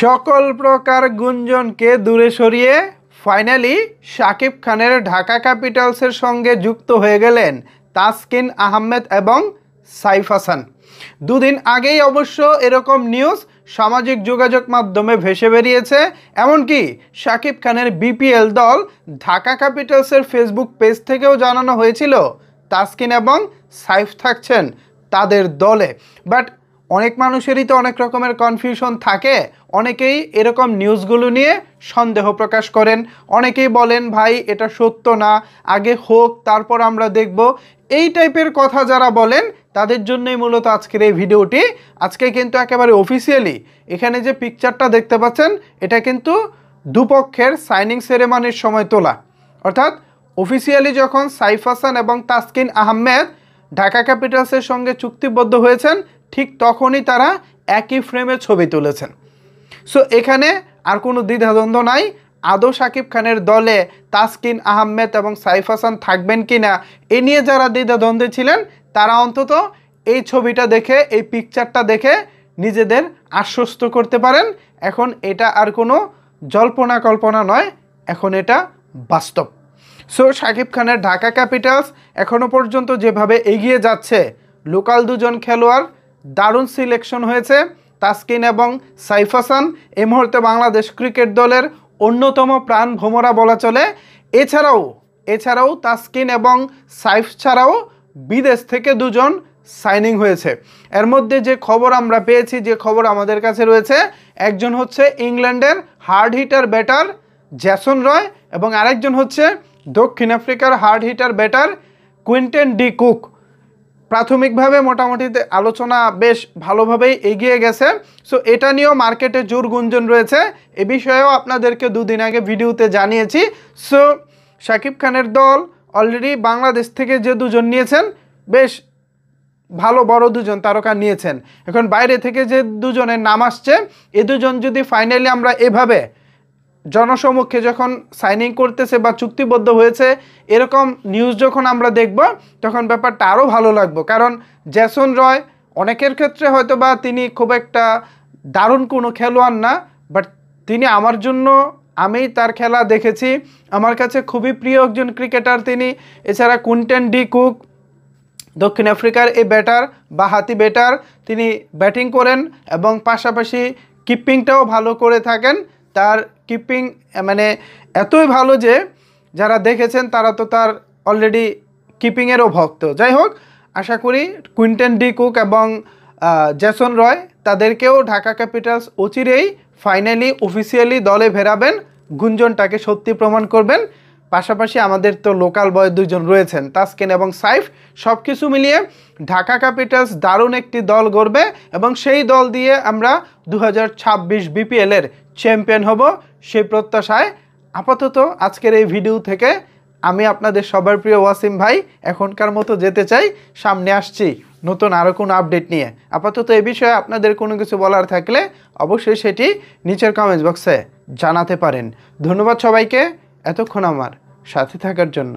সকল প্রকার গুঞ্জনকে দূরে সরিয়ে ফাইনালি শাকিব খানের ঢাকা ক্যাপিটালসের সঙ্গে যুক্ত হয়ে গেলেন তাসকিন আহমেদ এবং সাইফ হাসান। দুদিন আগেই অবশ্য এরকম নিউজ সামাজিক যোগাযোগ মাধ্যমে ভেসে বেরিয়েছে। এমনকি শাকিব খানের বিপিএল দল ঢাকা ক্যাপিটালসের ফেসবুক পেজ থেকেও জানানো হয়েছিল তাসকিন এবং সাইফ থাকছেন তাদের দলে। বাট অনেক মানুষেরই তো অনেক রকমের কনফিউশন থাকে, অনেকেই এরকম নিউজগুলো নিয়ে সন্দেহ প্রকাশ করেন, অনেকেই বলেন ভাই এটা সত্য না, আগে হোক তারপর আমরা দেখব। এই টাইপের কথা যারা বলেন তাদের জন্যই মূলত আজকের এই ভিডিওটি। আজকে কিন্তু একেবারে অফিসিয়ালি এখানে যে পিকচারটা দেখতে পাচ্ছেন এটা কিন্তু দুপক্ষের সাইনিং সেরেমনির সময় তোলা, অর্থাৎ অফিসিয়ালি যখন সাইফ হাসান এবং তাসকিন আহমেদ ঢাকা ক্যাপিটালসের সঙ্গে চুক্তিবদ্ধ হয়েছেন ঠিক তখনই তারা একই ফ্রেমে ছবি তুলেছেন। সো এখানে আর কোনো দ্বিধাদ্বন্দ্ব নাই, আদৌ শাকিব খানের দলে তাসকিন আহমেদ এবং সাইফ হাসান থাকবেন কি না এ নিয়ে যারা দ্বিধাদ্বন্দ্বে ছিলেন তারা অন্তত এই ছবিটা দেখে, এই পিকচারটা দেখে নিজেদের আশ্বস্ত করতে পারেন। এখন এটা আর কোনো জল্পনা কল্পনা নয়, এখন এটা বাস্তব। সো শাকিব খানের ঢাকা ক্যাপিটালস এখনও পর্যন্ত যেভাবে এগিয়ে যাচ্ছে, লোকাল দুজন খেলোয়াড় দারুণ সিলেকশন হয়েছে, তাসকিন এবং সাইফ হাসান এই মুহূর্তে বাংলাদেশ ক্রিকেট দলের অন্যতম প্রাণ ভোমরা বলা চলে। এছাড়াও তাসকিন এবং সাইফ ছাড়াও বিদেশ থেকে দুজন সাইনিং হয়েছে। এর মধ্যে যে খবর আমরা পেয়েছি, যে খবর আমাদের কাছে রয়েছে, একজন হচ্ছে ইংল্যান্ডের হার্ড হিটার ব্যাটার জ্যাসন রয় এবং আরেকজন হচ্ছে দক্ষিণ আফ্রিকার hard hitter batter Quinton D cook. প্রাথমিকভাবে মোটামুটি আলোচনা বেশ ভালোভাবেই এগিয়ে গেছে। সো এটা নিয়েও মার্কেটে জোর গুঞ্জন রয়েছে, এ বিষয়েও আপনাদেরকে দুদিন আগে ভিডিওতে জানিয়েছি। সো শাকিব খানের দল অলরেডি বাংলাদেশ থেকে যে দুজন নিয়েছেন বেশ ভালো বড় দুজন তারকা নিয়েছেন। এখন বাইরে থেকে যে দুজনের নাম আসছে এ দুজন যদি ফাইনালি আমরা এভাবে জনসমক্ষে যখন সাইনিং করতেছে বা চুক্তিবদ্ধ হয়েছে এরকম নিউজ যখন আমরা দেখব তখন ব্যাপারটা আরও ভালো লাগবে। কারণ জ্যাসন রয় অনেকের ক্ষেত্রে হয়তো বা তিনি খুব একটা দারুণ কোনো খেলোয়াড় না, বাট তিনি আমার জন্য, আমি তার খেলা দেখেছি, আমার কাছে খুবই প্রিয় একজন ক্রিকেটার তিনি। এছাড়া কুইন্টেন ডি কুক দক্ষিণ আফ্রিকার এই ব্যাটার বা হাতি ব্যাটার, তিনি ব্যাটিং করেন এবং পাশাপাশি কিপিংটাও ভালো করে থাকেন। তার কিপিং মানে এতই ভালো যে যারা দেখেছেন তারা তো তার অলরেডি কিপিংয়েরও ভক্ত। যাই হোক, আশা করি কুইন্টেন ডি কুক এবং জ্যাসন রয় তাদেরকেও ঢাকা ক্যাপিটালস অচিরেই ফাইনালি অফিসিয়ালি দলে ফেরাবেন, গুঞ্জনটাকে সত্যি প্রমাণ করবেন। পাশাপাশি আমাদের তো লোকাল বয় দুজন রয়েছেন তাসকিন এবং সাইফ। সব কিছু মিলিয়ে ঢাকা ক্যাপিটালস দারুণ একটি দল গড়বে এবং সেই দল দিয়ে আমরা 2026 বিপিএলের চ্যাম্পিয়ন হব সেই প্রত্যাশায় আপাতত আজকের এই ভিডিও থেকে আমি আপনাদের সবার প্রিয় ওয়াসিম ভাই এখনকার মতো যেতে চাই। সামনে আসছি নতুন আরও কোনো আপডেট নিয়ে। আপাতত এই বিষয়ে আপনাদের কোনো কিছু বলার থাকলে অবশ্যই সেটি নিচের কমেন্টস বক্সে জানাতে পারেন। ধন্যবাদ সবাইকে এতক্ষণ আমার সাথে থাকার জন্য।